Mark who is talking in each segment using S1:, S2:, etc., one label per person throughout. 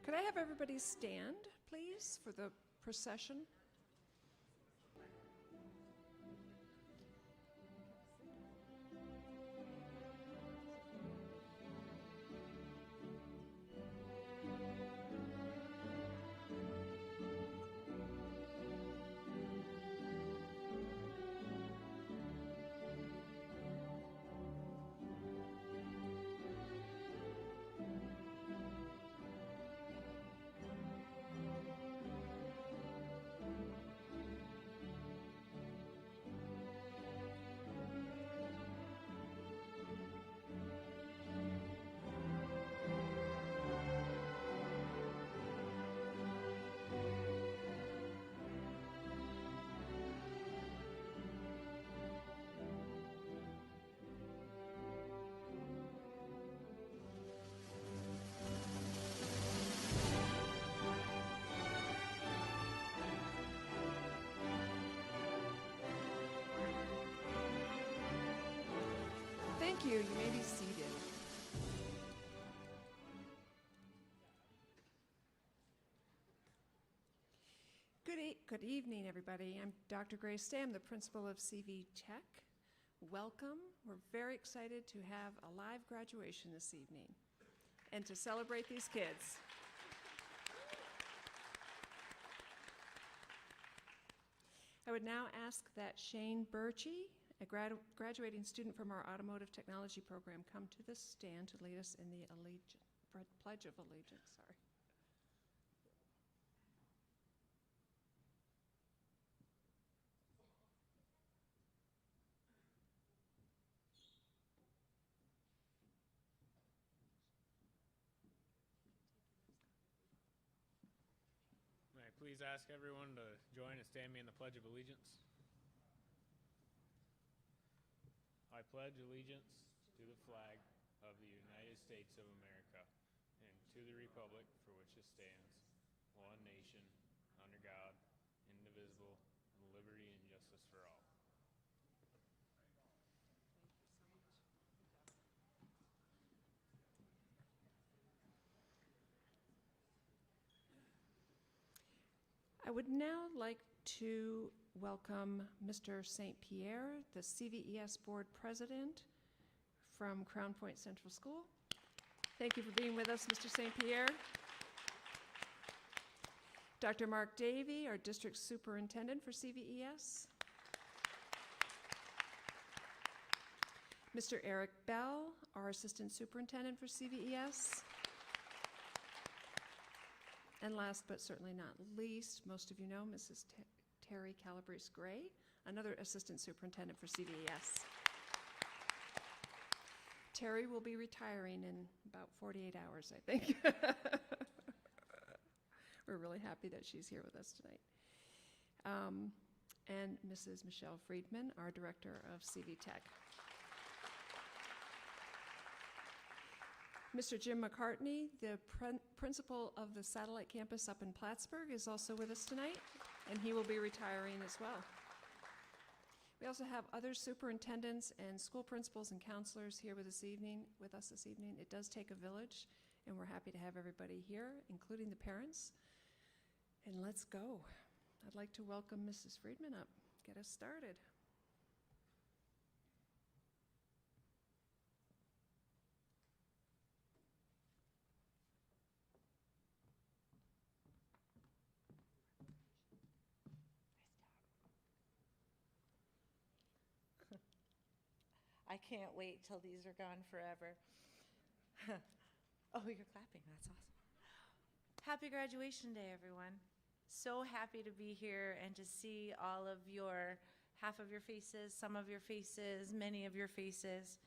S1: Could I have everybody stand, please, for the procession? Thank you. You may be seated. Good evening, everybody. I'm Dr. Grace Day. I'm the principal of CV-TEC. Welcome. We're very excited to have a live graduation this evening and to celebrate these kids. I would now ask that Shane Burchie, a graduating student from our Automotive Technology program, come to the stand to lead us in the Pledge of Allegiance. Sorry.
S2: May I please ask everyone to join and stand me in the Pledge of Allegiance? I pledge allegiance to the flag of the United States of America and to the republic for which it stands, one nation, under God, indivisible, with liberty and justice for all.
S1: I would now like to welcome Mr. St. Pierre, the CVES Board President from Crown Point Central School. Thank you for being with us, Mr. St. Pierre. Dr. Mark Davey, our District Superintendent for CVES. Mr. Eric Bell, our Assistant Superintendent for CVES. And last but certainly not least, most of you know Mrs. Terry Calabrese Gray, another Assistant Superintendent for CVES. Terry will be retiring in about 48 hours, I think. We're really happy that she's here with us tonight. And Mrs. Michelle Friedman, our Director of CV-TEC. Mr. Jim McCartney, the principal of the satellite campus up in Plattsburgh, is also with us tonight, and he will be retiring as well. We also have other superintendents and school principals and counselors here with us this evening. It does take a village, and we're happy to have everybody here, including the parents. And let's go. I'd like to welcome Mrs. Friedman up. Get us started.
S3: I can't wait till these are gone forever. Oh, you're clapping. That's awesome. Happy graduation day, everyone. So happy to be here and to see all of your, half of your faces, some of your faces, many of your faces.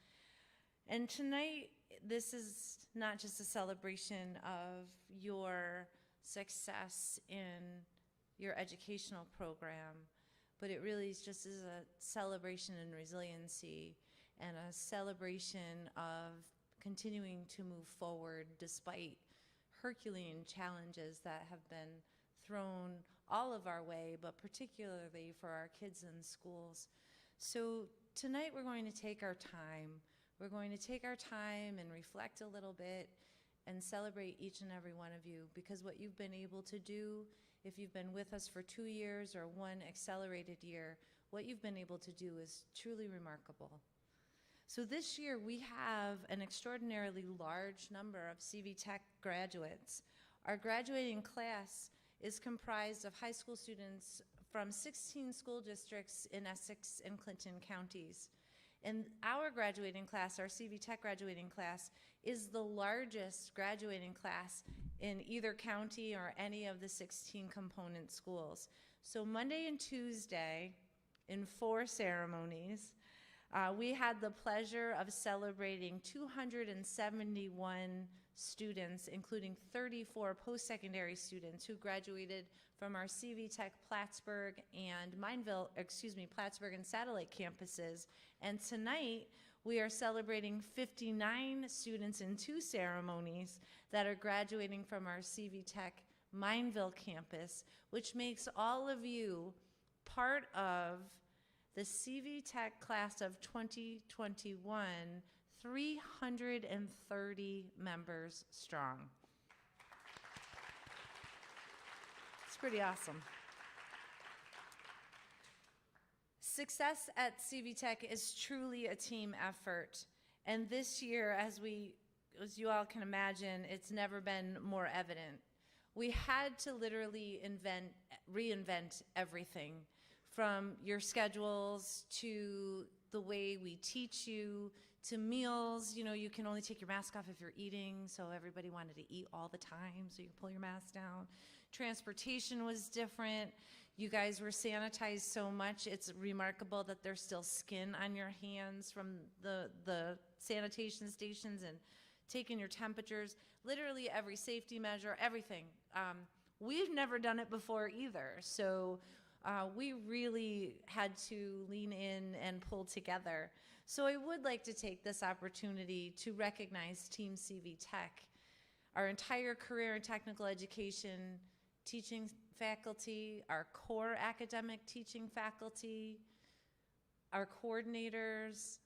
S3: And tonight, this is not just a celebration of your success in your educational program, but it really is just as a celebration in resiliency and a celebration of continuing to move forward despite Herculean challenges that have been thrown all of our way, but particularly for our kids in schools. So tonight we're going to take our time. We're going to take our time and reflect a little bit and celebrate each and every one of you, because what you've been able to do, if you've been with us for 2 years or 1 accelerated year, what you've been able to do is truly remarkable. So this year we have an extraordinarily large number of CV-TEC graduates. Our graduating class is comprised of high school students from 16 school districts in Essex and Clinton counties. And our graduating class, our CV-TEC graduating class, is the largest graduating class in either county or any of the 16 component schools. So Monday and Tuesday, in 4 ceremonies, we had the pleasure of celebrating 271 students, including 34 post-secondary students who graduated from our CV-TEC Plattsburgh and Plattsburgh and Satellite campuses. And tonight, we are celebrating 59 students in 2 ceremonies that are graduating from our CV-TEC Mineville campus, which makes all of you part of the CV-TEC class of 2021, 330 members strong. It's pretty awesome. Success at CV-TEC is truly a team effort. And this year, as you all can imagine, it's never been more evident. We had to literally reinvent everything, from your schedules to the way we teach you, to meals. You know, you can only take your mask off if you're eating, so everybody wanted to eat all the time, so you pull your mask down. Transportation was different. You guys were sanitized so much, it's remarkable that there's still skin on your hands from the sanitation stations and taking your temperatures. Literally every safety measure, everything. We've never done it before either, so we really had to lean in and pull together. So I would like to take this opportunity to recognize Team CV-TEC, our entire career and technical education teaching faculty, our core academic teaching faculty, our coordinators,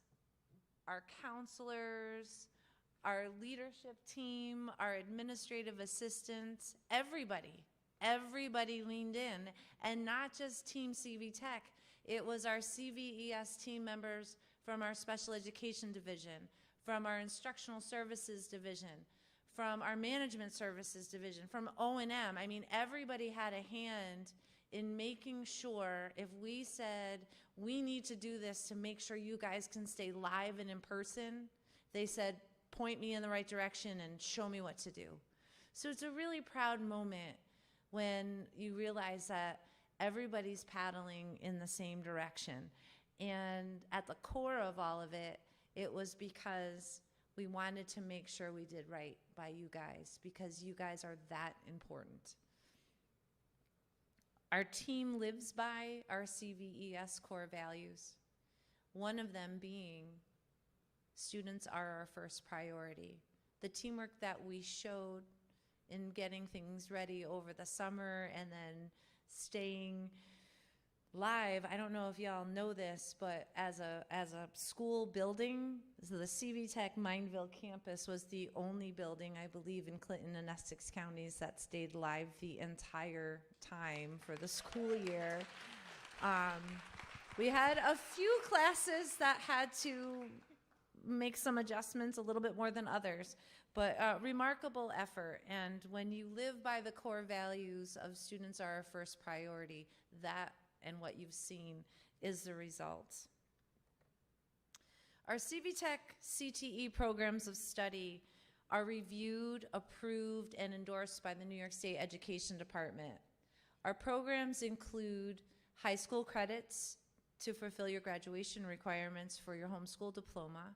S3: our counselors, our leadership team, our administrative assistants, everybody leaned in, and not just Team CV-TEC. It was our CVES team members from our special education division, from our instructional services division, from our management services division, from O&M. I mean, everybody had a hand in making sure if we said, we need to do this to make sure you guys can stay live and in person, they said, point me in the right direction and show me what to do. So it's a really proud moment when you realize that everybody's paddling in the same direction. And at the core of all of it, it was because we wanted to make sure we did right by you guys, because you guys are that important. Our team lives by our CVES core values, one of them being students are our first priority. The teamwork that we showed in getting things ready over the summer and then staying live. I don't know if y'all know this, but as a school building, so the CV-TEC Mineville campus was the only building, I believe, in Clinton and Essex counties that stayed live the entire time for the school year. We had a few classes that had to make some adjustments a little bit more than others, but remarkable effort. And when you live by the core values of students are our first priority, that and what you've seen is the result. Our CV-TEC CTE programs of study are reviewed, approved, and endorsed by the New York State Education Department. Our programs include high school credits to fulfill your graduation requirements for your homeschool diploma,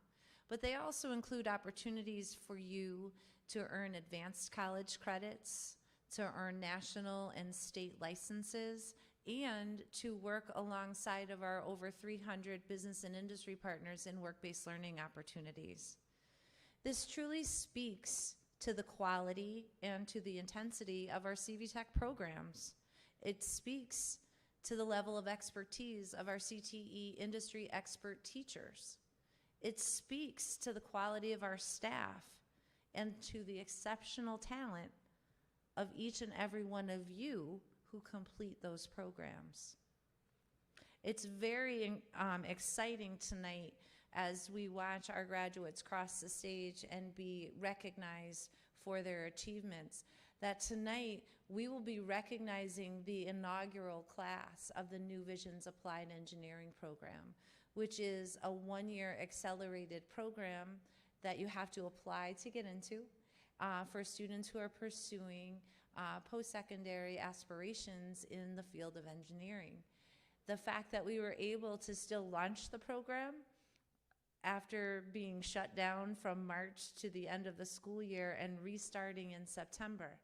S3: but they also include opportunities for you to earn advanced college credits, to earn national and state licenses, and to work alongside of our over 300 business and industry partners in work-based learning opportunities. This truly speaks to the quality and to the intensity of our CV-TEC programs. It speaks to the level of expertise of our CTE industry expert teachers. It speaks to the quality of our staff. and to the exceptional talent of each and every one of you who complete those programs. It's very exciting tonight as we watch our graduates cross the stage and be recognized for their achievements, that tonight we will be recognizing the inaugural class of the New Visions Applied Engineering Program, which is a one-year accelerated program that you have to apply to get into for students who are pursuing post-secondary aspirations in the field of engineering. The fact that we were able to still launch the program after being shut down from March to the end of the school year and restarting in September,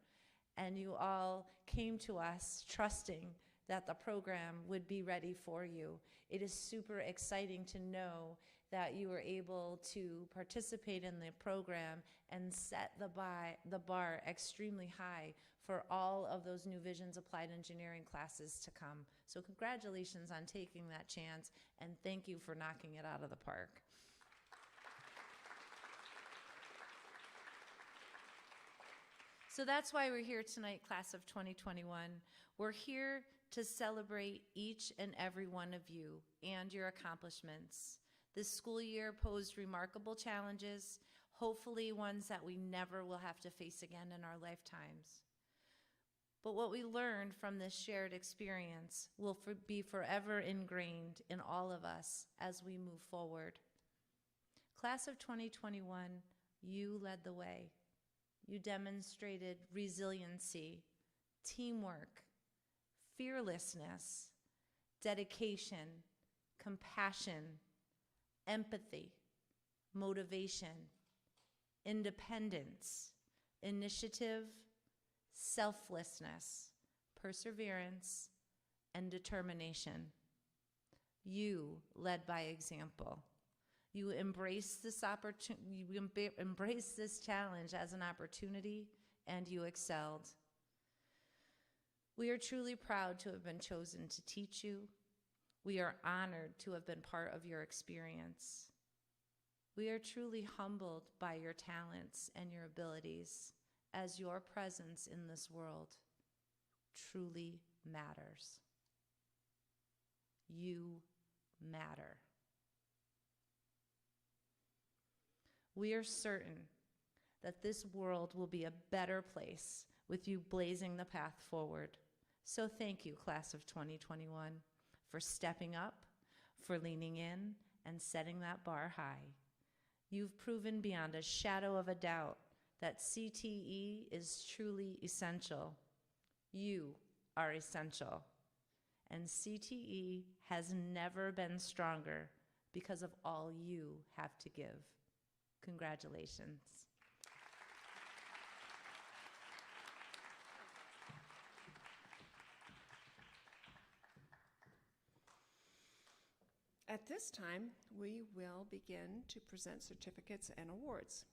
S3: and you all came to us trusting that the program would be ready for you. It is super exciting to know that you were able to participate in the program and set the bar extremely high for all of those New Visions Applied Engineering classes to come. So congratulations on taking that chance, and thank you for knocking it out of the park. So that's why we're here tonight, class of 2021. We're here to celebrate each and every one of you and your accomplishments. This school year posed remarkable challenges, hopefully ones that we never will have to face again in our lifetimes. But what we learned from this shared experience will be forever ingrained in all of us as we move forward. Class of 2021, you led the way. You demonstrated resiliency, teamwork, fearlessness, dedication, compassion, empathy, motivation, independence, initiative, selflessness, perseverance, and determination. You led by example. You embraced this embraced this challenge as an opportunity, and you excelled. We are truly proud to have been chosen to teach you. We are honored to have been part of your experience. We are truly humbled by your talents and your abilities, as your presence in this world truly matters. You matter. We are certain that this world will be a better place with you blazing the path forward. So thank you, class of 2021, for stepping up, for leaning in, and setting that bar high. You've proven beyond a shadow of a doubt that CTE is truly essential. You are essential. And CTE has never been stronger because of all you have to give. Congratulations.
S1: At this time, we will begin to present certificates and awards.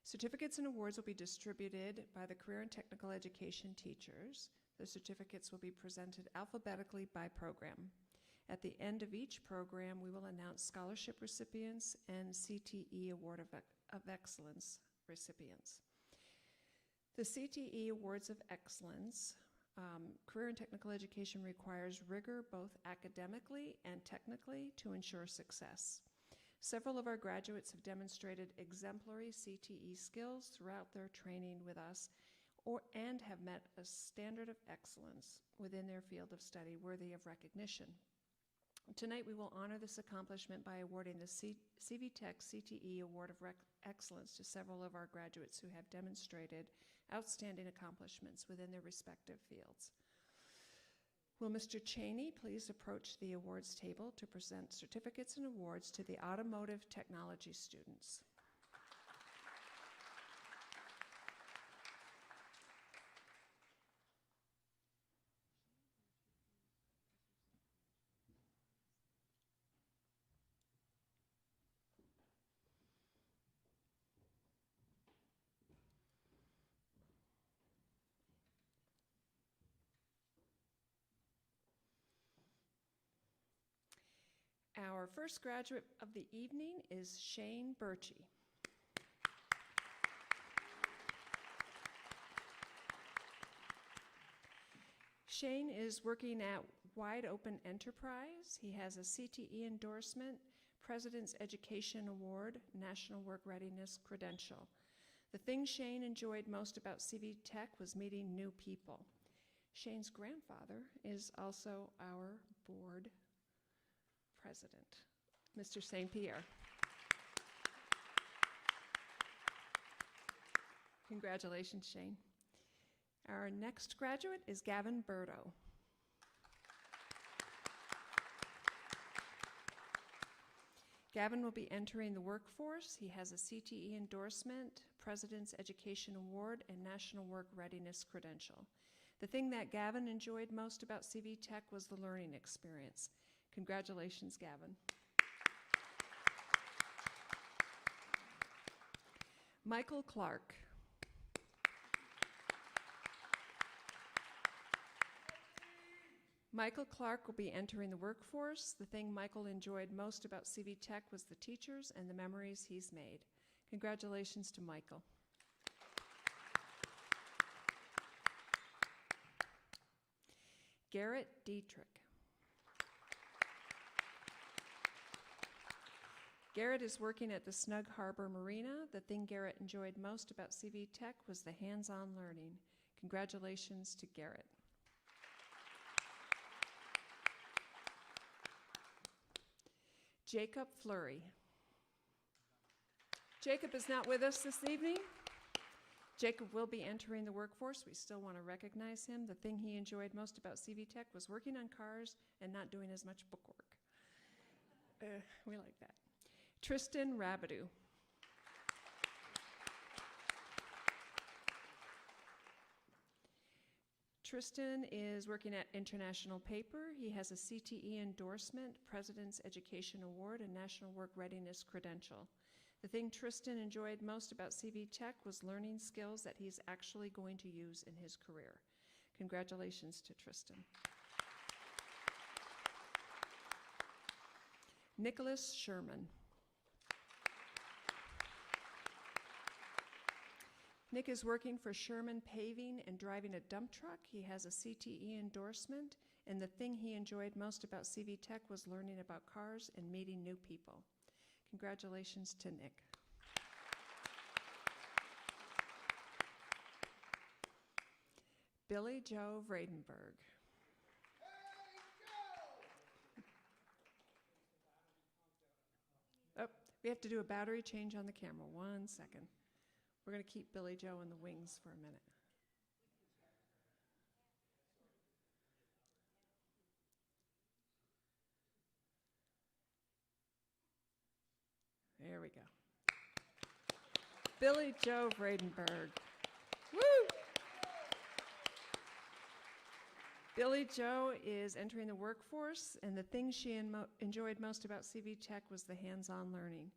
S1: Certificates and awards will be distributed by the Career and Technical Education teachers. The certificates will be presented alphabetically by program. At the end of each program, we will announce scholarship recipients and CTE Award of Excellence recipients. The CTE Awards of Excellence, Career and Technical Education requires rigor both academically and technically to ensure success. Several of our graduates have demonstrated exemplary CTE skills throughout their training with us and have met a standard of excellence within their field of study worthy of recognition. Tonight we will honor this accomplishment by awarding the CV-TEC CTE Award of Excellence to several of our graduates who have demonstrated outstanding accomplishments within their respective fields. Will Mr. Cheney please approach the awards table to present certificates and awards to the Automotive Technology students? Our first graduate of the evening is Shane Burchie. Shane is working at Wide Open Enterprise. He has a CTE endorsement, President's Education Award, National Work Readiness Credential. The thing Shane enjoyed most about CV-TEC was meeting new people. Shane's grandfather is also our board president, Mr. St. Pierre. Congratulations, Shane. Our next graduate is Gavin Burdo. Gavin will be entering the workforce. He has a CTE endorsement, President's Education Award, and National Work Readiness Credential. The thing that Gavin enjoyed most about CV-TEC was the learning experience. Congratulations, Gavin. Michael Clark. Michael Clark will be entering the workforce. The thing Michael enjoyed most about CV-TEC was the teachers and the memories he's made. Congratulations to Michael. Garrett Dietrich. Garrett is working at the Snug Harbor Marina. The thing Garrett enjoyed most about CV-TEC was the hands-on learning. Congratulations to Garrett. Jacob Fleury. Jacob is not with us this evening. Jacob will be entering the workforce. We still want to recognize him. The thing he enjoyed most about CV-TEC was working on cars and not doing as much bookwork. We like that. Tristan Rabideau. Tristan is working at International Paper. He has a CTE endorsement, President's Education Award, and National Work Readiness Credential. The thing Tristan enjoyed most about CV-TEC was learning skills that he's actually going to use in his career. Congratulations to Tristan. Nicholas Sherman. Nick is working for Sherman Paving and driving a dump truck. He has a CTE endorsement, and the thing he enjoyed most about CV-TEC was learning about cars and meeting new people. Congratulations to Nick. Billy Joe Vredenberg. Oh, we have to do a battery change on the camera. 1 second. We're going to keep Billy Joe in the wings for a minute. There we go. Billy Joe Vredenberg. Woo! Billy Joe is entering the workforce, and the thing she enjoyed most about CV-TEC was the hands-on learning.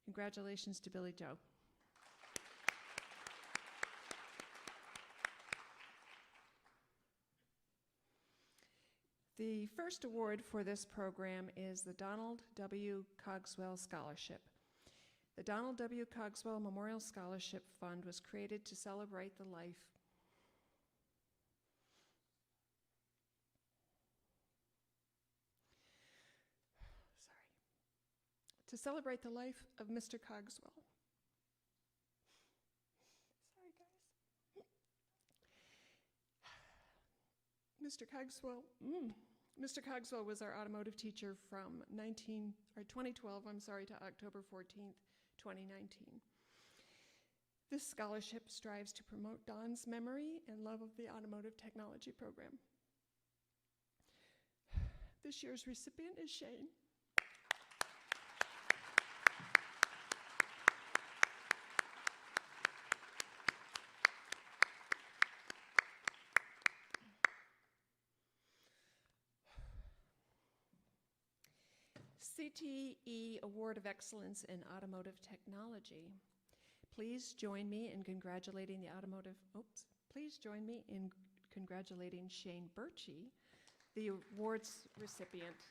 S1: Congratulations to Billy Joe. The first award for this program is the Donald W. Cogswell Scholarship. The Donald W. Cogswell Memorial Scholarship Fund was created to celebrate the life of Mr. Cogswell. Sorry, guys. Mr. Cogswell was our automotive teacher from 2012, to October 14th, 2019. This scholarship strives to promote Don's memory and love of the Automotive Technology program. This year's recipient is Shane. CTE Award of Excellence in Automotive Technology. Please join me in congratulating Shane Burchie, the awards recipient.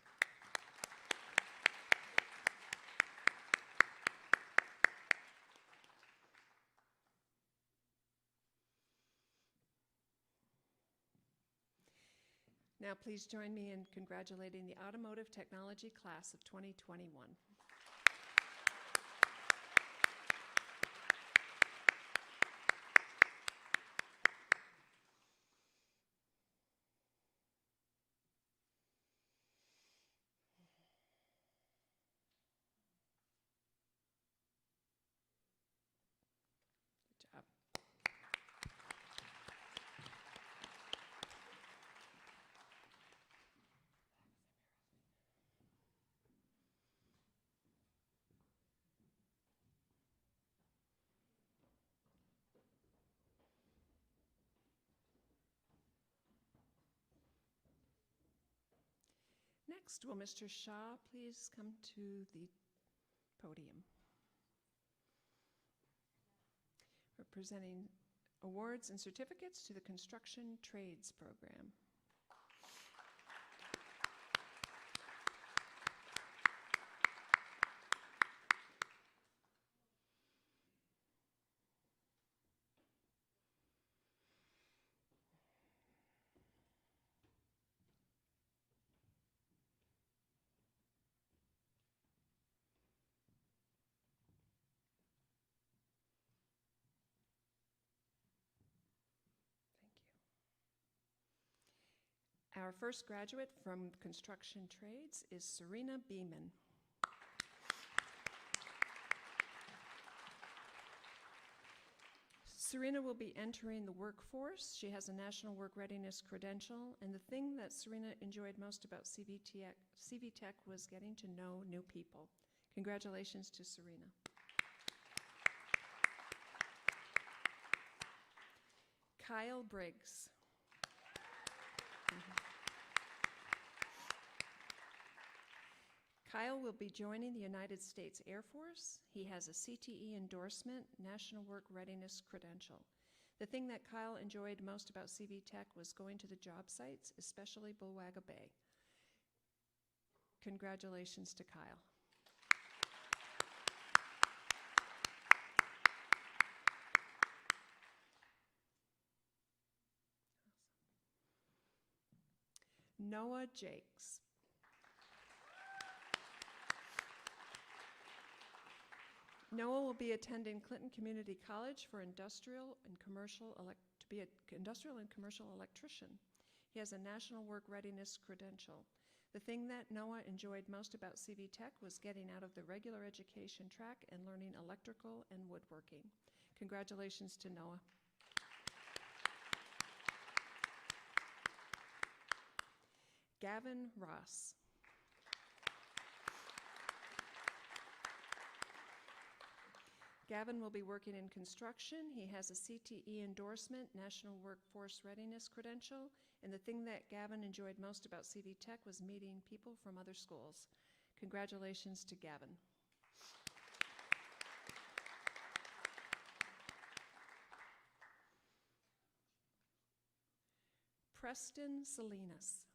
S1: Now please join me in congratulating the Automotive Technology class of 2021. Good job. Next, will Mr. Shaw please come to the podium? We're presenting awards and certificates to the Construction Trades Program. Our first graduate from Construction Trades is Serena Beeman. Serena will be entering the workforce. She has a National Work Readiness credential, and the thing that Serena enjoyed most about CV-TEC was getting to know new people. Congratulations to Serena. Kyle Briggs. Kyle will be joining the United States Air Force. He has a CTE endorsement, National Work Readiness credential. The thing that Kyle enjoyed most about CV-TEC was going to the job sites, especially Bulwaga Bay. Congratulations to Kyle. Noah Jakes. Noah will be attending Clinton Community College for industrial and commercial electrician. He has a National Work Readiness credential. The thing that Noah enjoyed most about CV-TEC was getting out of the regular education track and learning electrical and woodworking. Congratulations to Noah. Gavin Ross. Gavin will be working in construction. He has a CTE endorsement, National Workforce Readiness credential, and the thing that Gavin enjoyed most about CV-TEC was meeting people from other schools. Congratulations to Gavin. Preston Salinas.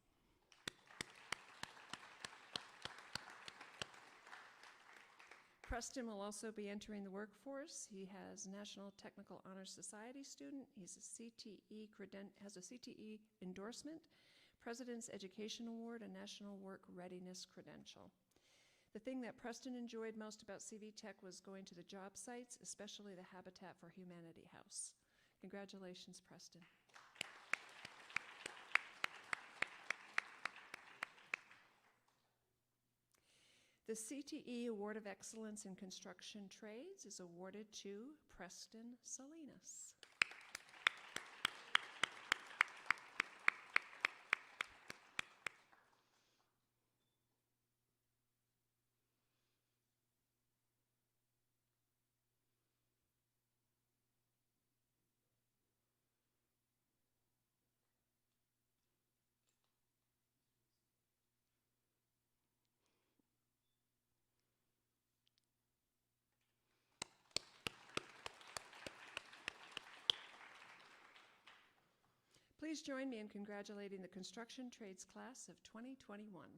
S1: Preston will also be entering the workforce. He has National Technical Honor Society student. He's has a CTE endorsement, President's Education Award, and National Work Readiness credential. The thing that Preston enjoyed most about CV-TEC was going to the job sites, especially the Habitat for Humanity House. Congratulations, Preston. The CTE Award of Excellence in Construction Trades is awarded to Preston Salinas. Please join me in congratulating the Construction Trades class of 2021.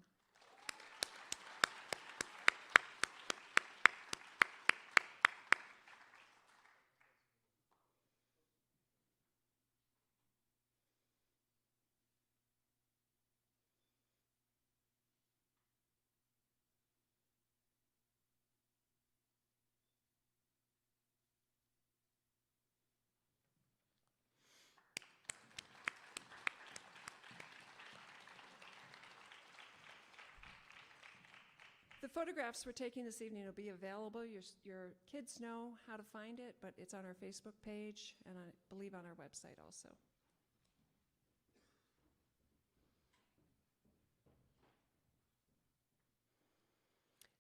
S1: The photographs we're taking this evening will be available. Your kids know how to find it, but it's on our Facebook page and I believe on our website also.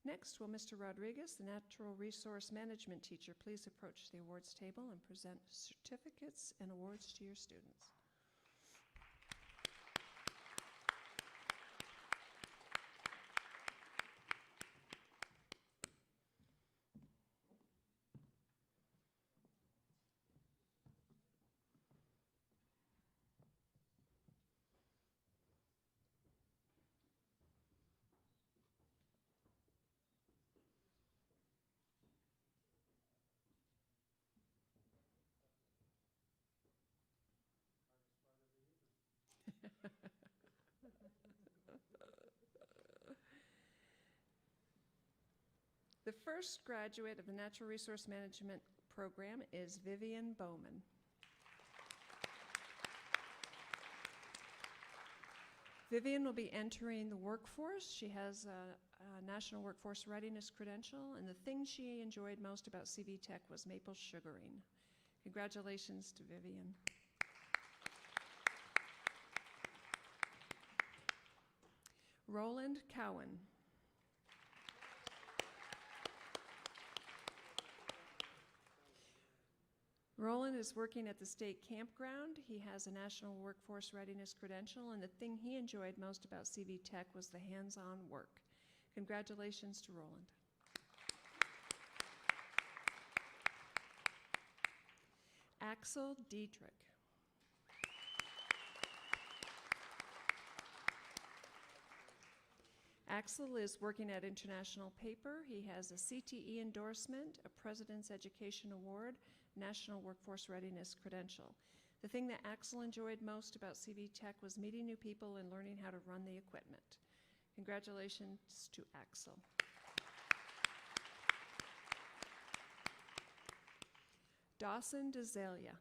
S1: Next, will Mr. Rodriguez, the Natural Resource Management teacher, please approach the awards table and present certificates and awards to your students. The first graduate of the Natural Resource Management program is Vivian Bowman. Vivian will be entering the workforce. She has a National Workforce Readiness credential, and the thing she enjoyed most about CV-TEC was maple sugaring. Congratulations to Vivian. Roland Cowan. Roland is working at the state campground. He has a National Workforce Readiness credential, and the thing he enjoyed most about CV-TEC was the hands-on work. Congratulations to Roland. Axel Dietrich. Axel is working at International Paper. He has a CTE endorsement, a President's Education Award, National Workforce Readiness credential. The thing that Axel enjoyed most about CV-TEC was meeting new people and learning how to run the equipment. Congratulations to Axel. Dawson DeZalia.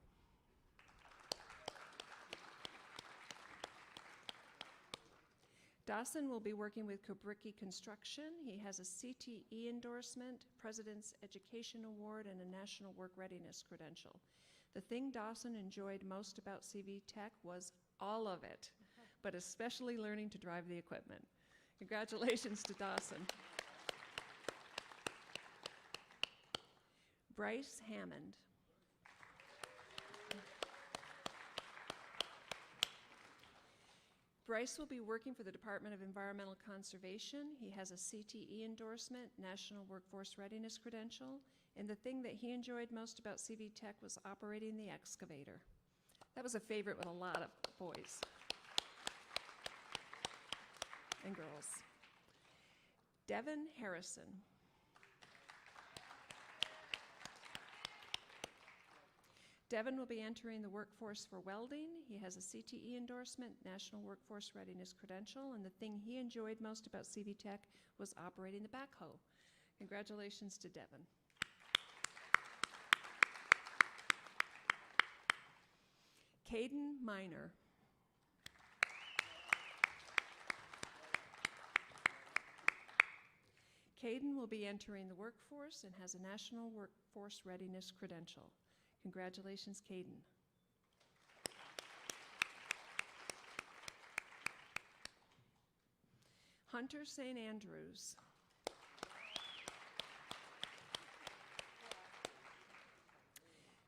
S1: Dawson will be working with Burchie Construction. He has a CTE endorsement, President's Education Award, and a National Work Readiness credential. The thing Dawson enjoyed most about CV-TEC was all of it, but especially learning to drive the equipment. Congratulations to Dawson. Bryce Hammond. Bryce will be working for the Department of Environmental Conservation. He has a CTE endorsement, National Workforce Readiness credential, and the thing that he enjoyed most about CV-TEC was operating the excavator. That was a favorite with a lot of boys and girls. Devin Harrison. Devin will be entering the workforce for welding. He has a CTE endorsement, National Workforce Readiness credential, and the thing he enjoyed most about CV-TEC was operating the backhoe. Congratulations to Devin. Caden Miner. Caden will be entering the workforce and has a National Workforce Readiness credential. Congratulations, Caden. Hunter St. Andrews.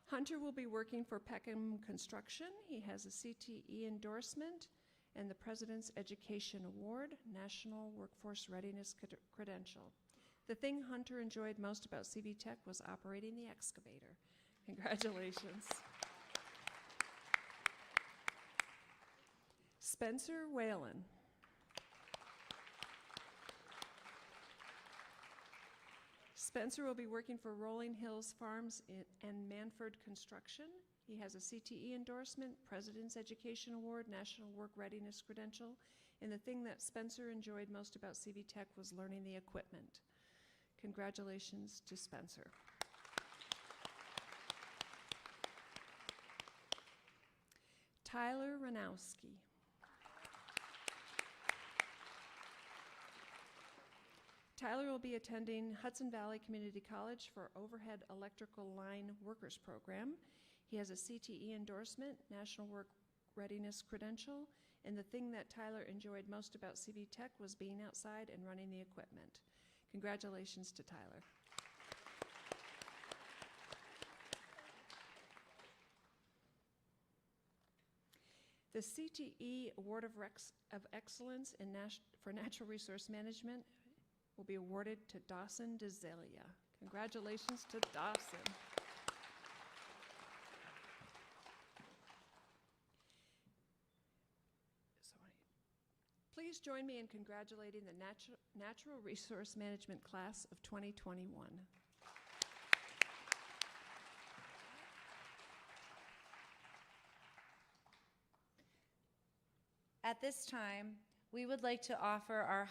S1: Hunter will be working for Peckham Construction. He has a CTE endorsement and the President's Education Award, National Workforce Readiness credential. The thing Hunter enjoyed most about CV-TEC was operating the excavator. Congratulations. Spencer Whalen. Spencer will be working for Rolling Hills Farms and Manford Construction. He has a CTE endorsement, President's Education Award, National Work Readiness credential, and the thing that Spencer enjoyed most about CV-TEC was learning the equipment. Congratulations to Spencer. Tyler Ranowski. Tyler will be attending Hudson Valley Community College for Overhead Electrical Line Workers Program. He has a CTE endorsement, National Work Readiness Credential, and the thing that Tyler enjoyed most about CV-TEC was being outside and running the equipment. Congratulations to Tyler. The CTE Award of Excellence for Natural Resource Management will be awarded to Dawson DeZelia. Congratulations to Dawson. Please join me in congratulating the Natural Resource Management class of 2021.
S3: At this time, we would like to offer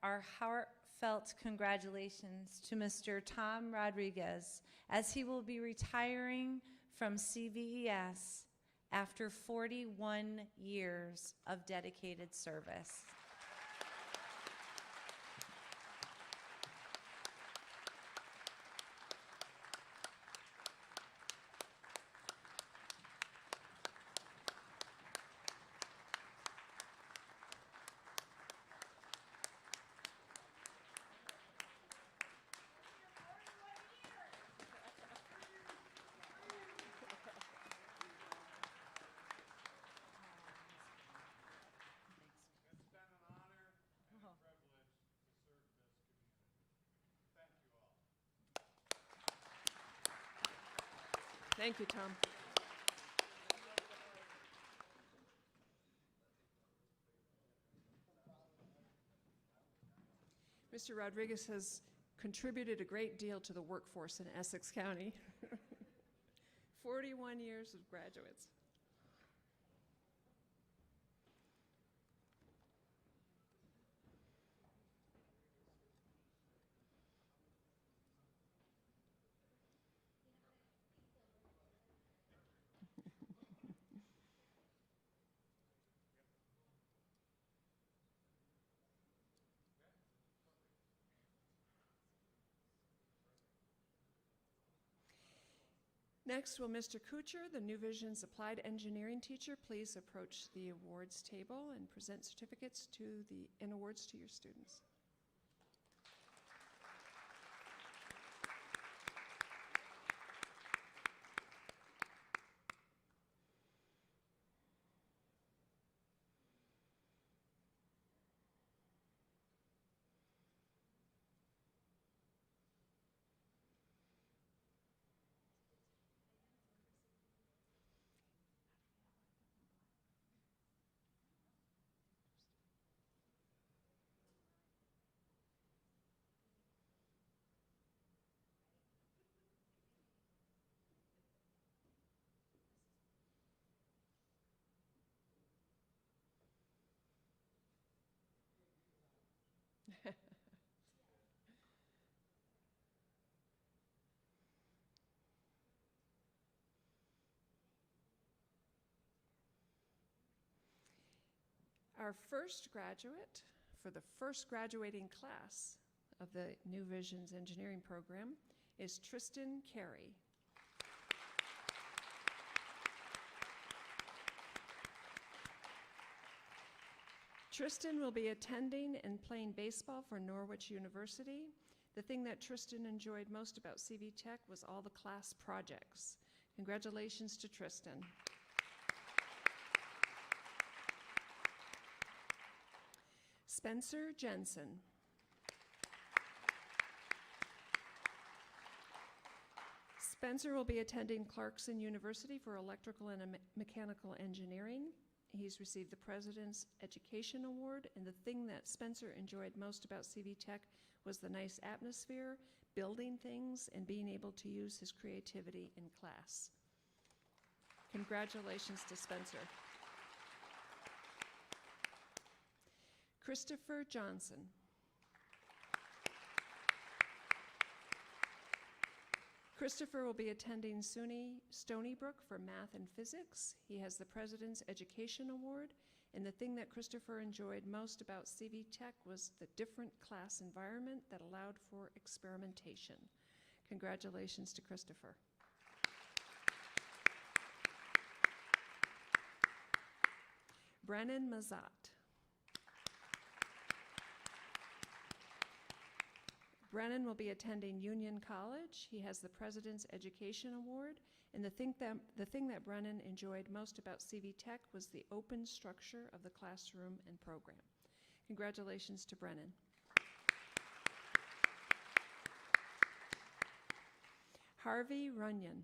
S3: our heartfelt congratulations to Mr. Tom Rodriguez, as he will be retiring from CVES after 41 years of dedicated service.
S1: Thank you, Tom. Mr. Rodriguez has contributed a great deal to the workforce in Essex County. 41 years of graduates. Next, will Mr. Kuchar, the New Vision's Applied Engineering teacher, please approach the awards table and present certificates and awards to your students. Our first graduate for the first graduating class of the New Vision's engineering program is Tristan Carey. Tristan will be attending and playing baseball for Norwich University. The thing that Tristan enjoyed most about CV-TEC was all the class projects. Congratulations to Tristan. Spencer Jensen. Spencer will be attending Clarkson University for electrical and mechanical engineering. He's received the President's Education Award, and the thing that Spencer enjoyed most about CV-TEC was the nice atmosphere, building things, and being able to use his creativity in class. Congratulations to Spencer. Christopher Johnson. Christopher will be attending SUNY Stony Brook for math and physics. He has the President's Education Award, And the thing that Christopher enjoyed most about CV-TEC was the different class environment that allowed for experimentation. Congratulations to Christopher. Brennan Mazat. Brennan will be attending Union College. He has the President's Education Award, and the thing that Brennan enjoyed most about CV-TEC was the open structure of the classroom and program. Congratulations to Brennan. Harvey Runyon.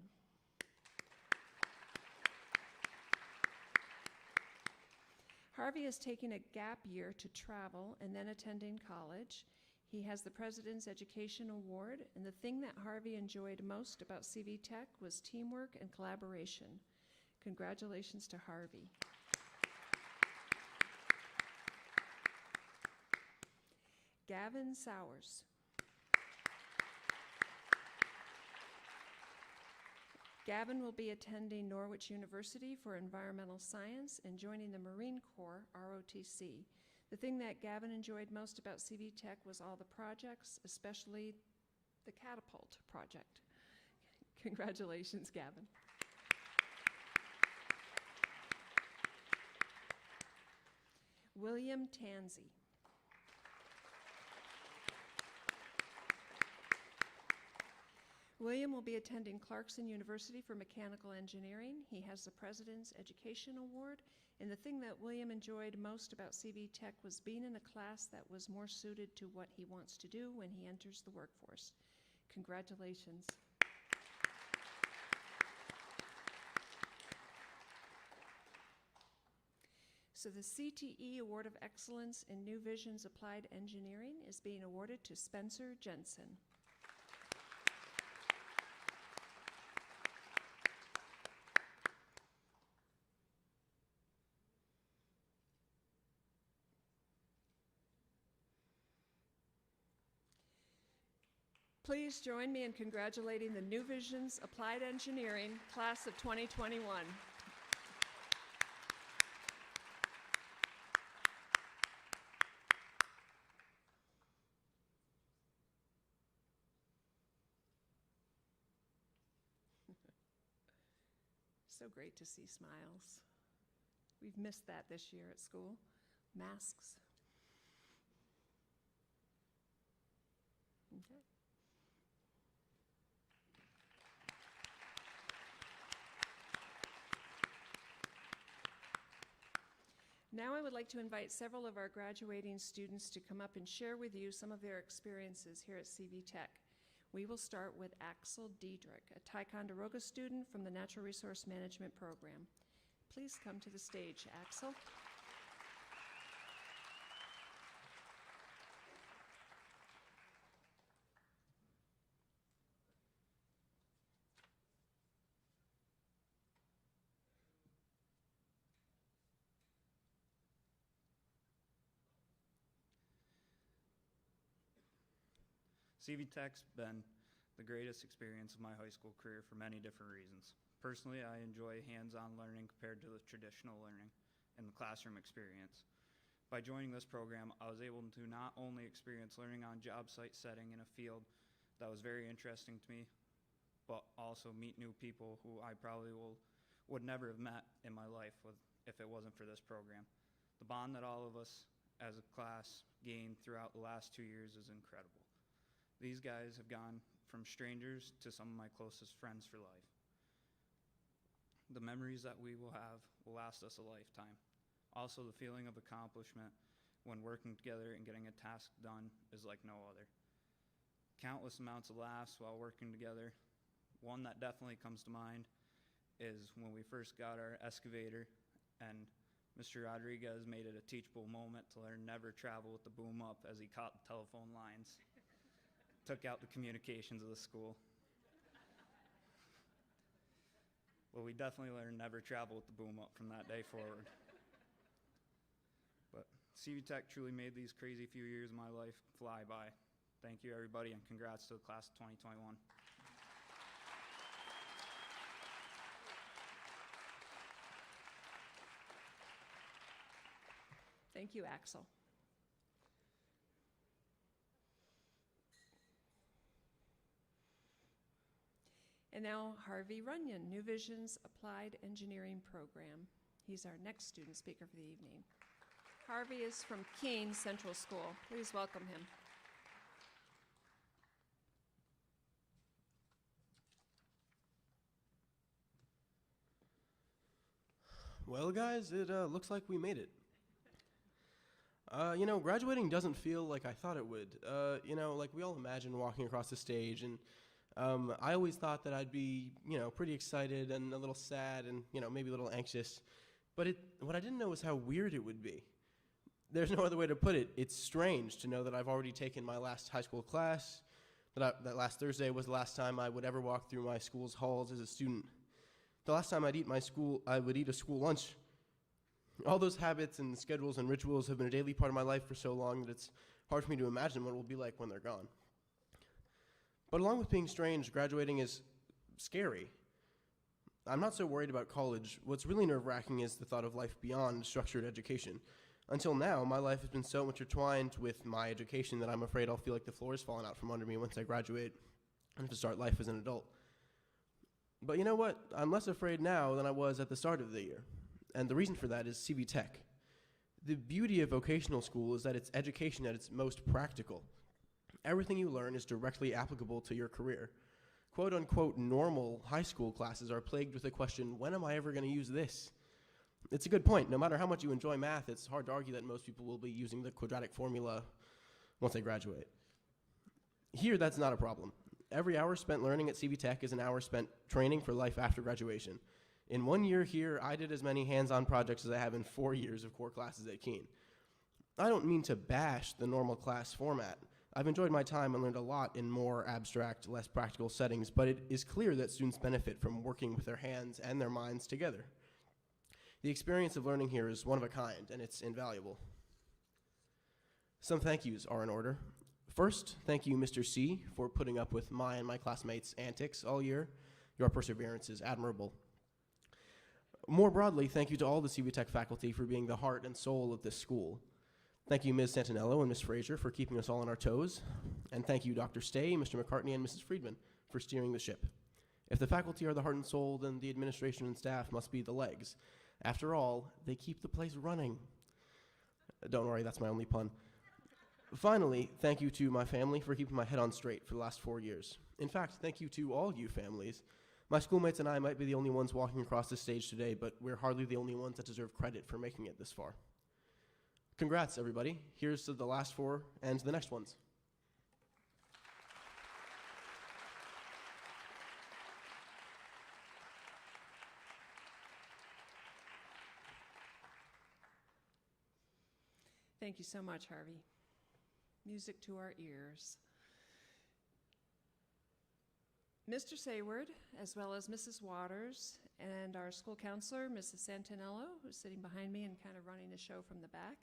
S1: Harvey is taking a gap year to travel and then attending college. He has the President's Education Award, and the thing that Harvey enjoyed most about CV-TEC was teamwork and collaboration. Congratulations to Harvey. Gavin Sowers. Gavin will be attending Norwich University for Environmental Science and joining the Marine Corps, ROTC. The thing that Gavin enjoyed most about CV-TEC was all the projects, especially the catapult project. Congratulations, Gavin. William Tansey. William will be attending Clarkson University for Mechanical Engineering. He has the President's Education Award, and the thing that William enjoyed most about CV-TEC was being in a class that was more suited to what he wants to do when he enters the workforce. Congratulations. So the CTE Award of Excellence in New Visions Applied Engineering is being awarded to Spencer Jensen. Please join me in congratulating the New Visions Applied Engineering class of 2021. So great to see smiles. We've missed that this year at school. Masks. Okay. Now I would like to invite several of our graduating students to come up and share with you some of their experiences here at CV-TEC. We will start with Axel Diedrich, a Ticonderoga student from the Natural Resource Management program. Please come to the stage, Axel.
S4: CV-TEC's been the greatest experience of my high school career for many different reasons. Personally, I enjoy hands-on learning compared to the traditional learning and the classroom experience. By joining this program, I was able to not only experience learning on job site setting in a field that was very interesting to me, but also meet new people who I probably would never have met in my life if it wasn't for this program. The bond that all of us as a class gained throughout the last 2 years is incredible. These guys have gone from strangers to some of my closest friends for life. The memories that we will have will last us a lifetime. Also, the feeling of accomplishment when working together and getting a task done is like no other. Countless amounts of laughs while working together. One that definitely comes to mind is when we first got our excavator and Mr. Rodriguez made it a teachable moment to learn never travel with the boom up as he caught the telephone lines. Took out the communications of the school. Well, we definitely learned never travel with the boom up from that day forward. But CV-TEC truly made these crazy few years of my life fly by. Thank you, everybody, and congrats to the class of 2021.
S1: Thank you, Axel. And now Harvey Runyon, New Vision's Applied Engineering Program. He's our next student speaker for the evening. Harvey is from Keene Central School. Please welcome him.
S5: Well, guys, it looks like we made it. Graduating doesn't feel like I thought it would. Like we all imagine walking across the stage, and I always thought that I'd be, pretty excited and a little sad and, maybe a little anxious. But what I didn't know was how weird it would be. There's no other way to put it. It's strange to know that I've already taken my last high school class, that last Thursday was the last time I would ever walk through my school's halls as a student. The last time I would eat a school lunch. All those habits and schedules and rituals have been a daily part of my life for so long that it's hard for me to imagine what it will be like when they're gone. But along with being strange, graduating is scary. I'm not so worried about college. What's really nerve-wracking is the thought of life beyond structured education. Until now, my life has been so intertwined with my education that I'm afraid I'll feel like the floor is falling out from under me once I graduate and have to start life as an adult. But you know what? I'm less afraid now than I was at the start of the year. And the reason for that is CV-TEC. The beauty of vocational school is that it's education at its most practical. Everything you learn is directly applicable to your career. Quote-unquote normal high school classes are plagued with the question, when am I ever going to use this? It's a good point. No matter how much you enjoy math, it's hard to argue that most people will be using the quadratic formula once they graduate. Here, that's not a problem. Every hour spent learning at CV-TEC is an hour spent training for life after graduation. In 1 year here, I did as many hands-on projects as I have in 4 years of core classes at Keene. I don't mean to bash the normal class format. I've enjoyed my time and learned a lot in more abstract, less practical settings, but it is clear that students benefit from working with their hands and their minds together. The experience of learning here is one of a kind, and it's invaluable. Some thank yous are in order. First, thank you, Mr. C, for putting up with my and my classmates' antics all year. Your perseverance is admirable. More broadly, thank you to all the CV-TEC faculty for being the heart and soul of this school. Thank you, Ms. Santinello and Ms. Frazier, for keeping us all on our toes. And thank you, Dr. Stay, Mr. McCartney, and Mrs. Friedman for steering the ship. If the faculty are the heart and soul, then the administration and staff must be the legs. After all, they keep the place running. Don't worry, that's my only pun. Finally, thank you to my family for keeping my head on straight for the last 4 years. In fact, thank you to all you families. My schoolmates and I might be the only ones walking across the stage today, but we're hardly the only ones that deserve credit for making it this far. Congrats, everybody. Here's to the last 4 and the next ones.
S1: Thank you so much, Harvey. Music to our ears. Mr. Sayward, as well as Mrs. Waters, and our school counselor, Mrs. Santinello, who's sitting behind me and kind of running the show from the back,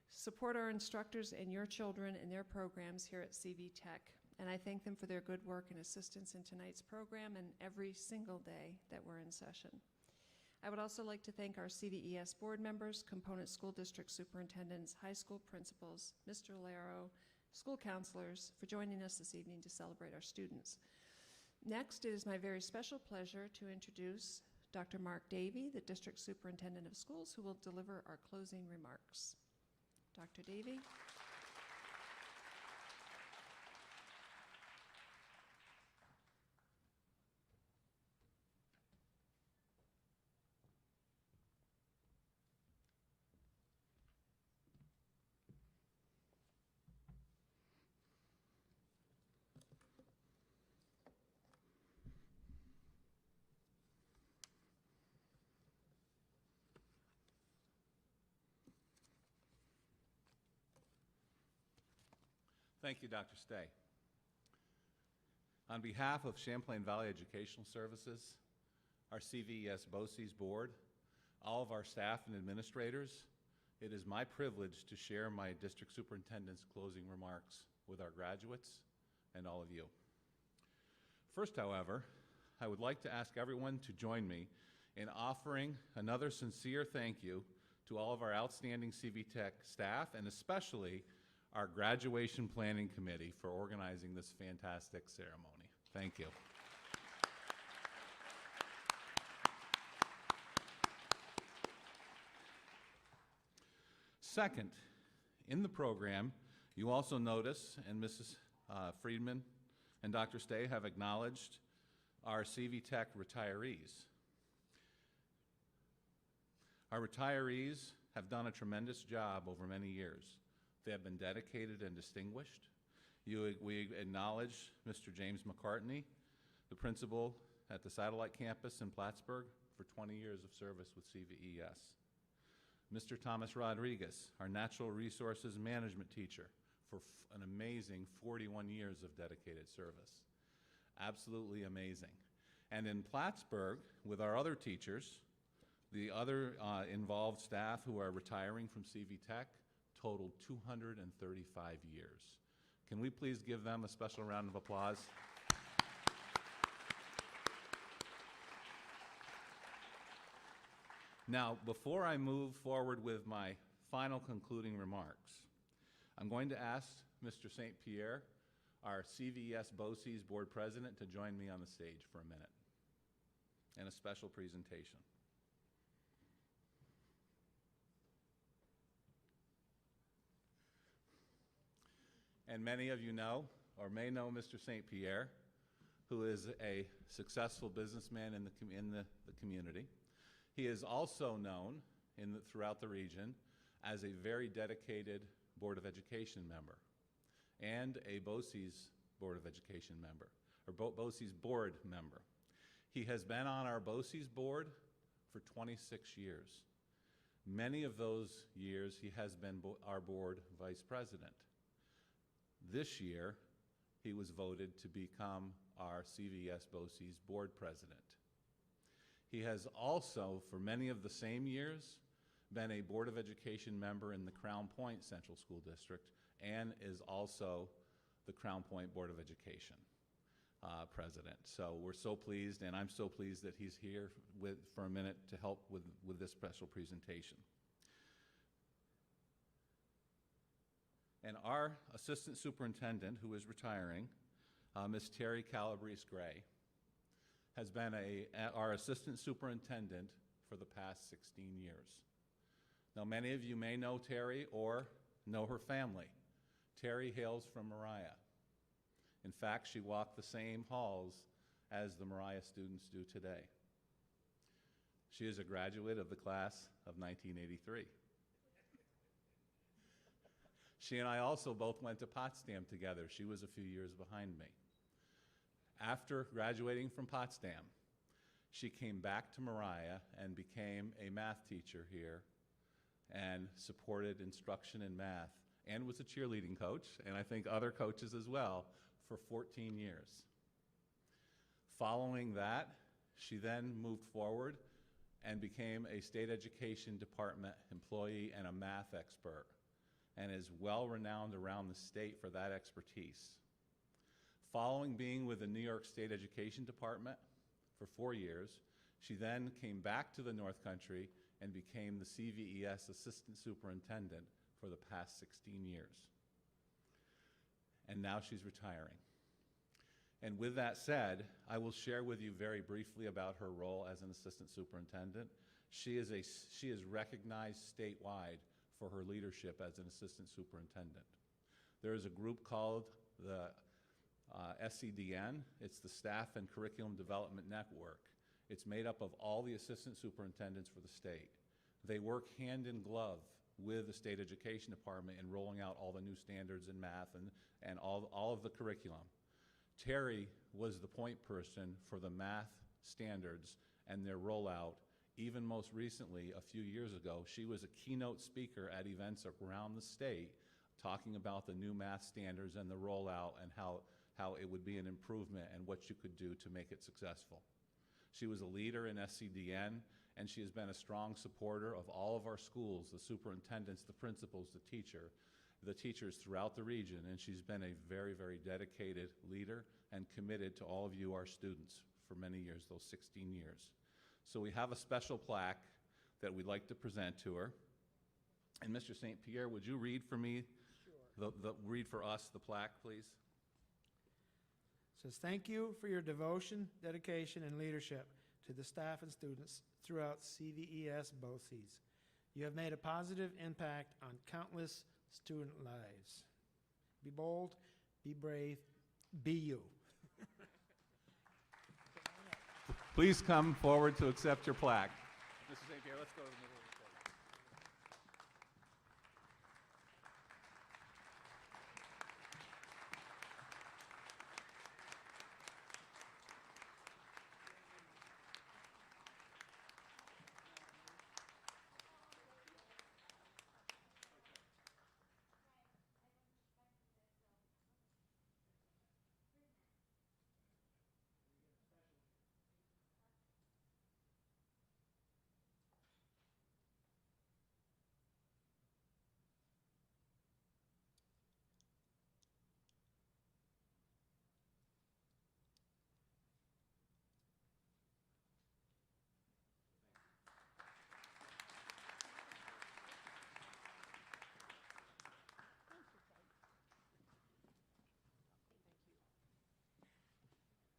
S1: support our instructors and your children and their programs here at CV-TEC. And I thank them for their good work and assistance in tonight's program and every single day that we're in session. I would also like to thank our CVES board members, component school district superintendents, high school principals, Mr. Laro, school counselors for joining us this evening to celebrate our students. Next, it is my very special pleasure to introduce Dr. Mark Davey, the district superintendent of schools, who will deliver our closing remarks. Dr. Davey.
S6: Thank you, Dr. Stay. On behalf of Champlain Valley Educational Services, our CVES BOCES board, all of our staff and administrators, it is my privilege to share my district superintendent's closing remarks with our graduates and all of you. First, however, I would like to ask everyone to join me in offering another sincere thank you to all of our outstanding CV-TEC staff, and especially our graduation planning committee for organizing this fantastic ceremony. Thank you. Second, in the program, you also notice, and Mrs. Friedman and Dr. Stay have acknowledged our CV-TEC retirees. Our retirees have done a tremendous job over many years. They have been dedicated and distinguished. We acknowledge Mr. James McCartney, the principal at the satellite campus in Plattsburgh, for 20 years of service with CVES. Mr. Thomas Rodriguez, our natural resources management teacher, for an amazing 41 years of dedicated service. Absolutely amazing. And in Plattsburgh, with our other teachers, the other involved staff who are retiring from CV-TEC totaled 235 years. Can we please give them a special round of applause? Now, before I move forward with my final concluding remarks, I'm going to ask Mr. St. Pierre, our CVES BOCES Board President, to join me on the stage for a minute and a special presentation. And many of you know, or may know, Mr. St. Pierre, who is a successful businessman in the community. He is also known throughout the region as a very dedicated Board of Education member and a BOCES Board of Education member, or BOCES Board member. He has been on our BOCES Board for 26 years. Many of those years he has been our Board Vice President. This year, he was voted to become our CVES BOCES Board President. He has also, for many of the same years, been a Board of Education member in the Crown Point Central School District and is also the Crown Point Board of Education President. So we're so pleased, and I'm so pleased that he's here for a minute to help with this special presentation. And our Assistant Superintendent, who is retiring, Ms. Terry Calabrese Gray, has been our Assistant Superintendent for the past 16 years. Now, many of you may know Terry or know her family. Terry hails from Mariah. In fact, she walked the same halls as the Mariah students do today. She is a graduate of the class of 1983. She and I also both went to Potsdam together. She was a few years behind me. After graduating from Potsdam, she came back to Mariah and became a math teacher here and supported instruction in math and was a cheerleading coach, and I think other coaches as well, for 14 years. Following that, she then moved forward and became a state education department employee and a math expert, and is well renowned around the state for that expertise. Following being with the New York State Education Department for 4 years, she then came back to the North Country and became the CVES Assistant Superintendent for the past 16 years. And now she's retiring. And with that said, I will share with you very briefly about her role as an Assistant Superintendent. She is recognized statewide for her leadership as an Assistant Superintendent. There is a group called the SCDN. It's the Staff and Curriculum Development Network. It's made up of all the assistant superintendents for the state. They work hand in glove with the state education department in rolling out all the new standards in math and all of the curriculum. Terry was the point person for the math standards and their rollout. Even most recently, a few years ago, she was a keynote speaker at events around the state talking about the new math standards and the rollout and how it would be an improvement and what you could do to make it successful. She was a leader in SCDN, and she has been a strong supporter of all of our schools, the superintendents, the principals, the teachers throughout the region, and she's been a very, very dedicated leader and committed to all of you, our students, for many years, those 16 years. So we have a special plaque that we'd like to present to her. And Mr. St. Pierre, would you read for me, read for us the plaque, please?
S7: Says, thank you for your devotion, dedication, and leadership to the staff and students throughout CVES BOCES. You have made a positive impact on countless student lives. Be bold, be brave, be you.
S6: Please come forward to accept your plaque. Mr. St. Pierre, let's go to the middle of the stage.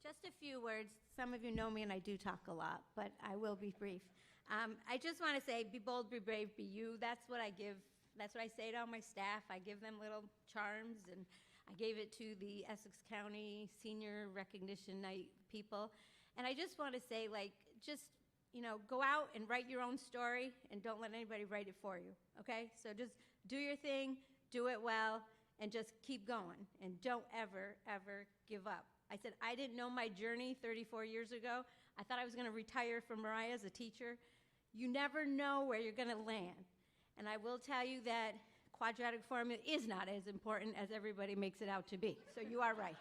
S8: Just a few words. Some of you know me and I do talk a lot, but I will be brief. I just want to say, be bold, be brave, be you. That's what I give. That's what I say to all my staff. I give them little charms, and I gave it to the Essex County Senior Recognition Night people. And I just want to say, like, just, you know, go out and write your own story and don't let anybody write it for you, okay? So just do your thing, do it well, and just keep going. And don't ever, ever give up. I said, I didn't know my journey 34 years ago. I thought I was going to retire from Mariah as a teacher. You never know where you're going to land. And I will tell you that quadratic formula is not as important as everybody makes it out to be. So you are right.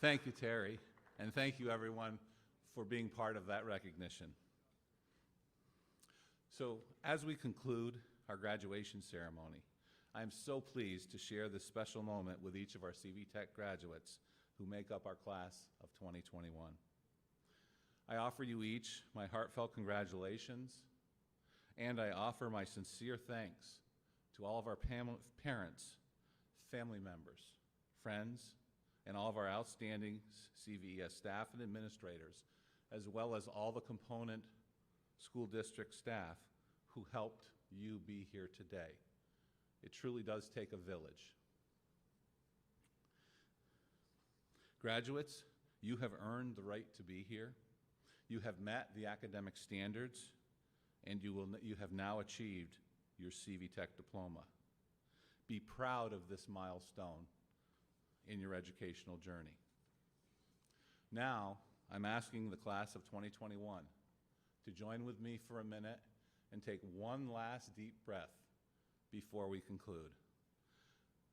S6: Thank you, Terry, and thank you, everyone, for being part of that recognition. So, as we conclude our graduation ceremony, I am so pleased to share this special moment with each of our CV-TEC graduates who make up our class of 2021. I offer you each my heartfelt congratulations, and I offer my sincere thanks to all of our parents, family members, friends, and all of our outstanding CVES staff and administrators, as well as all the component school district staff who helped you be here today. It truly does take a village. Graduates, you have earned the right to be here. You have met the academic standards, and you have now achieved your CV-TEC diploma. Be proud of this milestone in your educational journey. Now, I'm asking the class of 2021 to join with me for a minute and take one last deep breath before we conclude.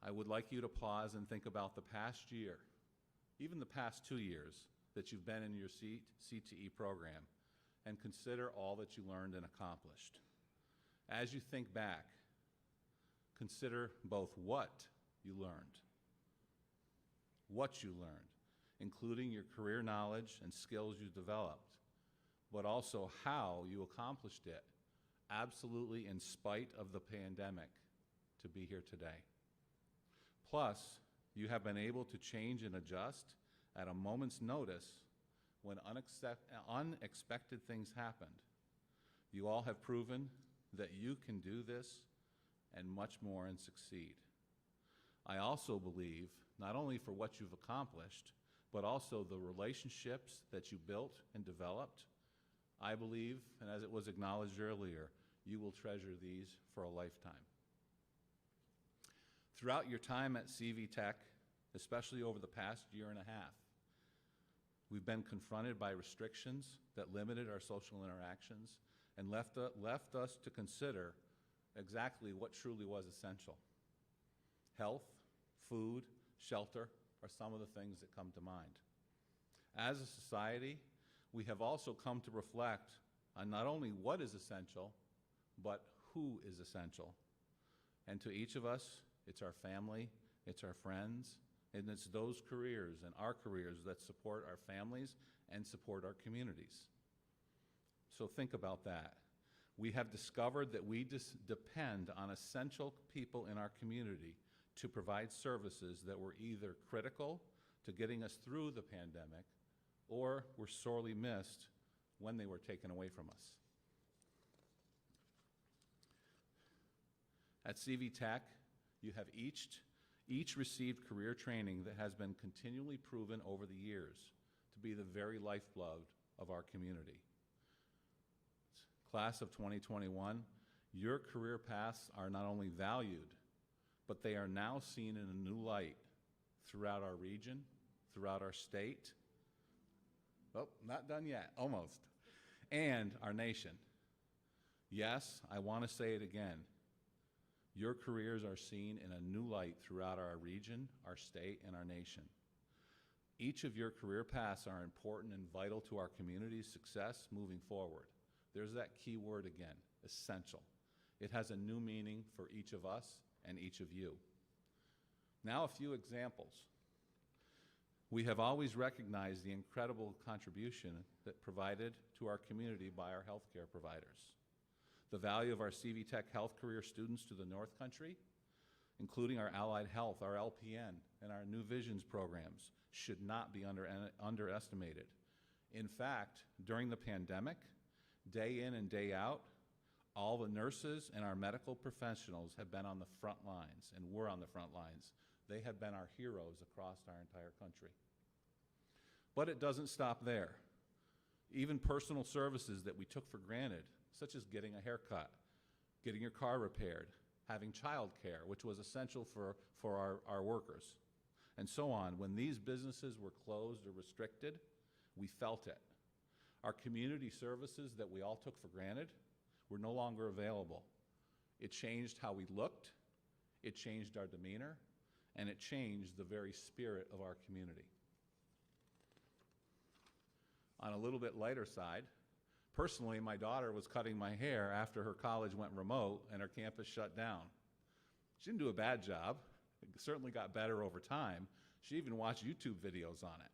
S6: I would like you to pause and think about the past year, even the past 2 years that you've been in your CTE program, and consider all that you learned and accomplished. As you think back, consider both what you learned, including your career knowledge and skills you developed, but also how you accomplished it, absolutely in spite of the pandemic, to be here today. Plus, you have been able to change and adjust at a moment's notice when unexpected things happened. You all have proven that you can do this and much more and succeed. I also believe, not only for what you've accomplished, but also the relationships that you built and developed, I believe, and as it was acknowledged earlier, you will treasure these for a lifetime. Throughout your time at CV-TEC, especially over the past year and a half, we've been confronted by restrictions that limited our social interactions and left us to consider exactly what truly was essential. Health, food, shelter are some of the things that come to mind. As a society, we have also come to reflect on not only what is essential, but who is essential. And to each of us, it's our family, it's our friends, And it's those careers and our careers that support our families and support our communities. So think about that. We have discovered that we depend on essential people in our community to provide services that were either critical to getting us through the pandemic or were sorely missed when they were taken away from us. At CV-TEC, you have each received career training that has been continually proven over the years to be the very lifeblood of our community. Class of 2021, your career paths are not only valued, but they are now seen in a new light throughout our region, throughout our state. Oh, not done yet, almost. And our nation. Yes, I want to say it again. Your careers are seen in a new light throughout our region, our state, and our nation. Each of your career paths are important and vital to our community's success moving forward. There's that key word again, essential. It has a new meaning for each of us and each of you. Now a few examples. We have always recognized the incredible contribution that provided to our community by our healthcare providers. The value of our CV-TEC health career students to the North Country, including our allied health, our LPN, and our New Visions programs, should not be underestimated. In fact, during the pandemic, day in and day out, all the nurses and our medical professionals have been on the front lines, and were on the front lines. They have been our heroes across our entire country. But it doesn't stop there. Even personal services that we took for granted, such as getting a haircut, getting your car repaired, having child care, which was essential for our workers, and so on. When these businesses were closed or restricted, we felt it. Our community services that we all took for granted were no longer available. It changed how we looked, it changed our demeanor, and it changed the very spirit of our community. On a little bit lighter side, personally, my daughter was cutting my hair after her college went remote and her campus shut down. She didn't do a bad job. It certainly got better over time. She even watched YouTube videos on it.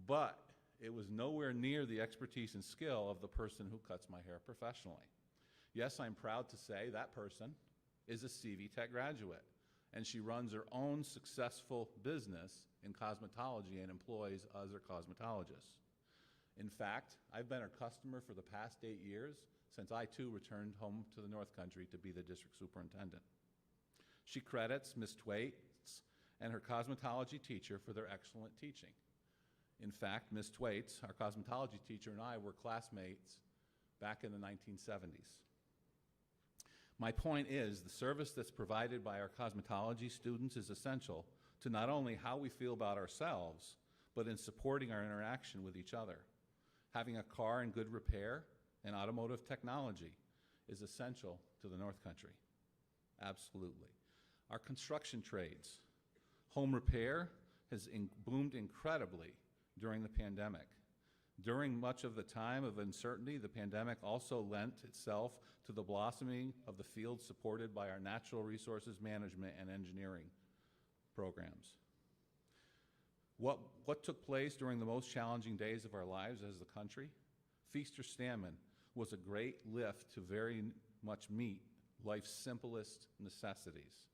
S6: But it was nowhere near the expertise and skill of the person who cuts my hair professionally. Yes, I'm proud to say that person is a CV-TEC graduate, and she runs her own successful business in cosmetology and employs other cosmetologists. In fact, I've been her customer for the past 8 years, since I too returned home to the North Country to be the district superintendent. She credits Ms. Twaits and her cosmetology teacher for their excellent teaching. In fact, Ms. Twaits, our cosmetology teacher, and I were classmates back in the 1970s. My point is, the service that's provided by our cosmetology students is essential to not only how we feel about ourselves, but in supporting our interaction with each other. Having a car in good repair and automotive technology is essential to the North Country. Absolutely. Our construction trades. Home repair has boomed incredibly during the pandemic. During much of the time of uncertainty, the pandemic also lent itself to the blossoming of the fields supported by our natural resources management and engineering programs. What took place during the most challenging days of our lives as a country? Feast or famine was a great lift to very much meet life's simplest necessities.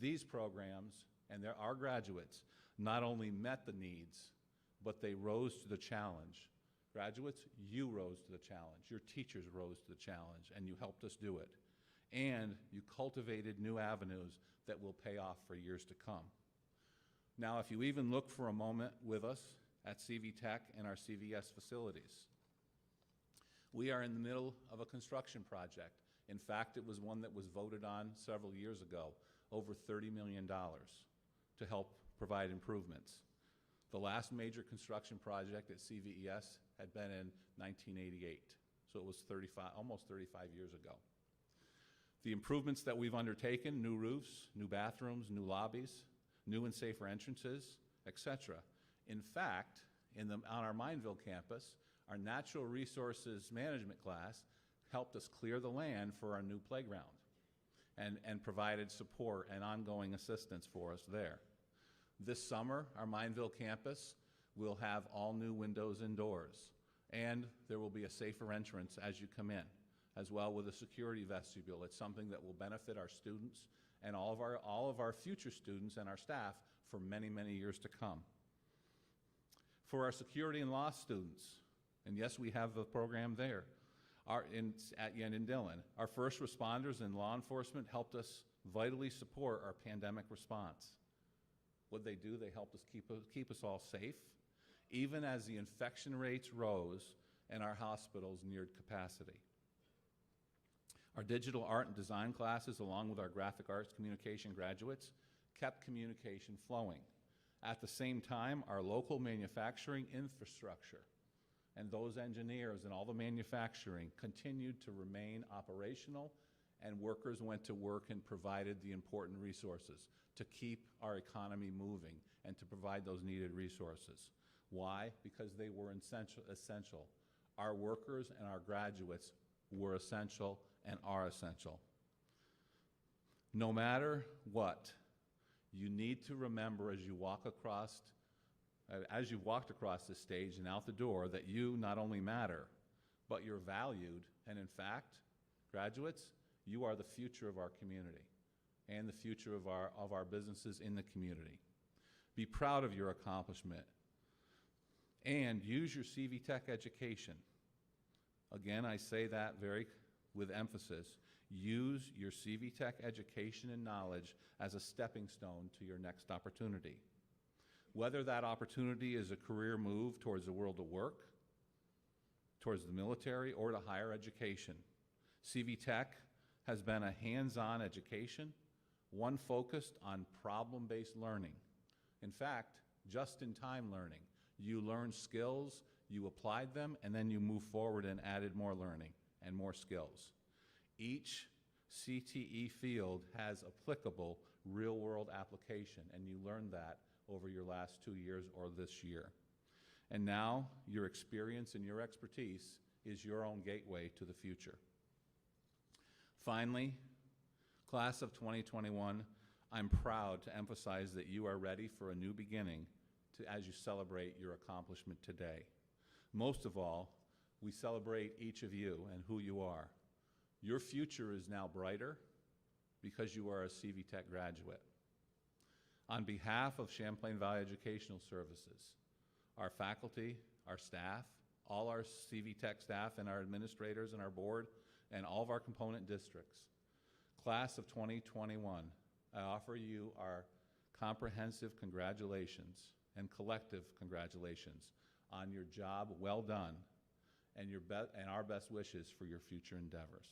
S6: These programs and our graduates not only met the needs, but they rose to the challenge. Graduates, you rose to the challenge. Your teachers rose to the challenge, and you helped us do it. And you cultivated new avenues that will pay off for years to come. Now, if you even look for a moment with us at CV-TEC and our CVS facilities, we are in the middle of a construction project. In fact, it was one that was voted on several years ago, over $30 million to help provide improvements. The last major construction project at CVES had been in 1988, so it was almost 35 years ago. The improvements that we've undertaken, new roofs, new bathrooms, new lobbies, new and safer entrances, etc. In fact, on our Mineville campus, our natural resources management class helped us clear the land for our new playground and provided support and ongoing assistance for us there. This summer, our Mineville campus will have all new windows and doors, and there will be a safer entrance as you come in, as well with a security vestibule. It's something that will benefit our students and all of our future students and our staff for many, many years to come. For our security and law students, and yes, we have the program there, at Yen and Dillon, our first responders and law enforcement helped us vitally support our pandemic response. What they do, they helped us keep us all safe, even as the infection rates rose and our hospitals neared capacity. Our digital art and design classes, along with our graphic arts communication graduates, kept communication flowing. At the same time, our local manufacturing infrastructure and those engineers and all the manufacturing continued to remain operational, and workers went to work and provided the important resources to keep our economy moving and to provide those needed resources. Why? Because they were essential. Our workers and our graduates were essential and are essential. No matter what, you need to remember as you walked across this stage and out the door that you not only matter, but you're valued. And in fact, graduates, you are the future of our community and the future of our businesses in the community. Be proud of your accomplishment and use your CV-TEC education. Again, I say that with emphasis. Use your CV-TEC education and knowledge as a stepping stone to your next opportunity. Whether that opportunity is a career move towards the world of work, towards the military, or to higher education, CV-TEC has been a hands-on education, one focused on problem-based learning. In fact, just-in-time learning. You learn skills, you applied them, and then you move forward and added more learning and more skills. Each CTE field has applicable real-world application, and you learned that over your last 2 years or this year. And now, your experience and your expertise is your own gateway to the future. Finally, class of 2021, I'm proud to emphasize that you are ready for a new beginning as you celebrate your accomplishment today. Most of all, we celebrate each of you and who you are. Your future is now brighter because you are a CV-TEC graduate. On behalf of Champlain Valley Educational Services, our faculty, our staff, all our CV-TEC staff and our administrators and our board, and all of our component districts, class of 2021, I offer you our comprehensive congratulations and collective congratulations on your job well done and our best wishes for your future endeavors.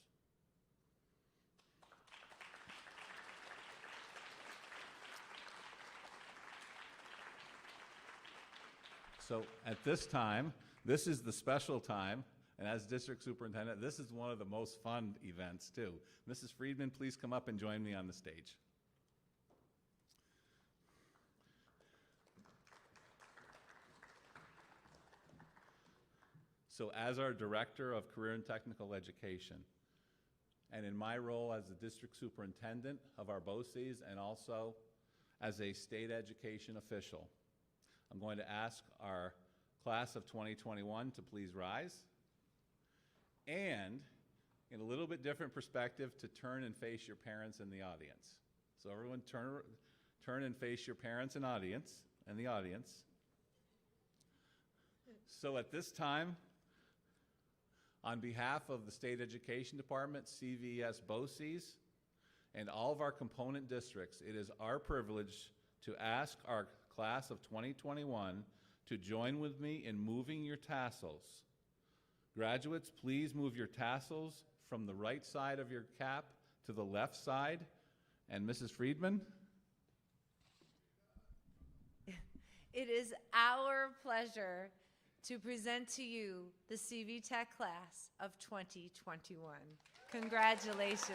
S6: So at this time, this is the special time, and as district superintendent, this is one of the most fun events too. Mrs. Friedman, please come up and join me on the stage. So as our Director of Career and Technical Education, and in my role as the District Superintendent of our BOCES and also as a state education official, I'm going to ask our class of 2021 to please rise, and in a little bit different perspective, to turn and face your parents in the audience. So everyone turn and face your parents and the audience. So at this time, on behalf of the State Education Department, CVS BOCES, and all of our component districts, it is our privilege to ask our class of 2021 to join with me in moving your tassels. Graduates, please move your tassels from the right side of your cap to the left side. And Mrs. Friedman?
S3: It is our pleasure to present to you the CV-TEC class of 2021. Congratulations.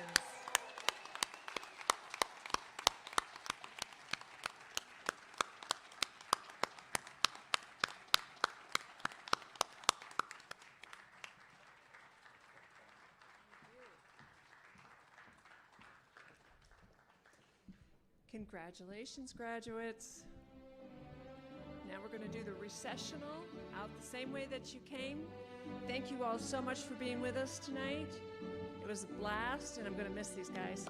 S1: Congratulations, graduates. Now we're going to do the recessional out the same way that you came. Thank you all so much for being with us tonight. It was a blast, and I'm going to miss these guys.